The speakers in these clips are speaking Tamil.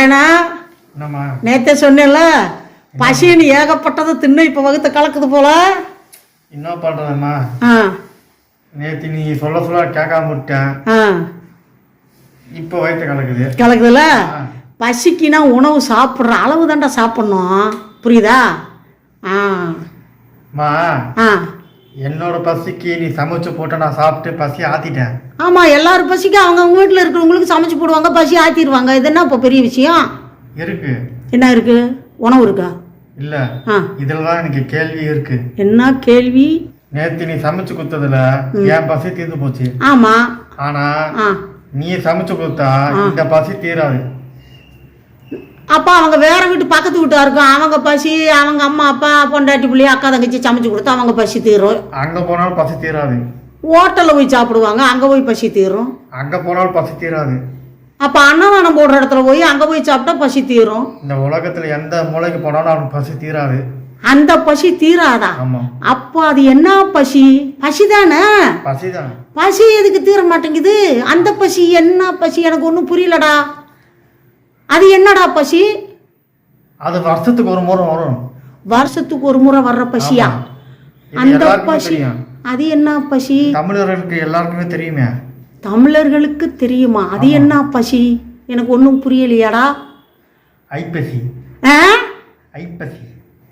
நாராயணா, என்னம்மா? நேத்தே சொன்னேன்ல பசின்னு ஏகப்பட்டது தின்னு இப்போ வகுத்த கலக்குது போல. என்ன பண்ணுறதும்மா? ஆ நேற்று நீ சொல்ல கேட்காம விட்டேன். ஆ இப்போ வயிற்று கலக்குது. கலக்குதுல்ல. பசிக்குனா உணவு சாப்பிட்ற அளவு தாண்டா சாப்பிட்ணும், புரியுதா? மா, ஆ என்னோட பசிக்கு நீ சமைச்சு போட்ட நான் சாப்பிட்டு பசி ஆத்திட்டேன். ஆமாம், எல்லாரும் பசிக்கு அவங்க வீட்டில் இருக்கிறவங்களுக்கு சமைச்சு போடுவாங்க, பசி ஆற்றிடுவாங்க. இது என்ன இப்போ பெரிய விஷயம்? இருக்கு. என்ன இருக்கு? உணவு இருக்கா? இல்ல, ஆ இதுல தான் எனக்கு கேள்வி இருக்கு. என்ன கேள்வி? நேற்று நீ சமைச்சு கொடுத்ததுல என் பசி தீர்ந்து போச்சு. ஆமாம். ஆனா ஆ நீ சமைச்சு கொடுத்தா இந்த பசி தீராது. அப்போ அவங்க வேற வீட்டு பக்கத்து வீட்டா இருக்கும், அவங்க பசி அவங்க அம்மா அப்பா பொண்டாட்டி பிள்ளை அக்கா தங்கச்சி சமைச்சு கொடுத்தா அவங்க பசி தீரும். அங்க போனாலும் பசி தீராது. ஹோட்டலில் போய் சாப்பிடுவாங்க, அங்கே போய் பசி தீரும். அங்க போனாலும் பசி தீராது. அப்போ அன்னதானம் போடுற இடத்துல போய் அங்கே போய் சாப்பிட்டா பசி தீரும். இந்த உலகத்துல எந்த மூலைக்கு போனாலும் அவனுக்கு பசி தீராது. அந்த பசி தீராதா? ஆமா. அப்போ அது என்ன பசி? பசி தானே. பசிதான். பசி எதுக்கு தீர மாட்டேங்குது? அந்த பசி என்ன பசி? எனக்கு ஒன்றும் புரியலடா. அது என்னடா பசி? அது வருஷத்துக்கு ஒரு முறை வரும். வருஷத்துக்கு ஒரு முறை வர்ற பசியா? ஆமா. இது அந்த எல்லாருக்குமே பசி தெரியும். அது என்ன பசி? தமிழர்களுக்கு எல்லாருக்குமே தெரியுமே. தமிழர்களுக்கு தெரியுமா? அது என்ன பசி? எனக்கு ஒன்றும் புரியலையாடா. ஐப்பசி. ஆ ஐப்பசி.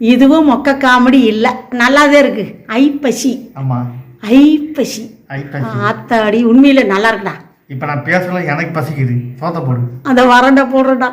இதுவும் மொக்க காமெடி இல்லை, நல்லாதான் இருக்கு. ஐப்பசி. ஆமா, ஐப்பசி. ஐப்பசி. ஆத்தாடி, உண்மையில நல்லா இருக்குடா. இப்ப நான் பேசல, எனக்கு பசிக்குது. சோத்த போடு. அந்த வறண்ட போடுறடா.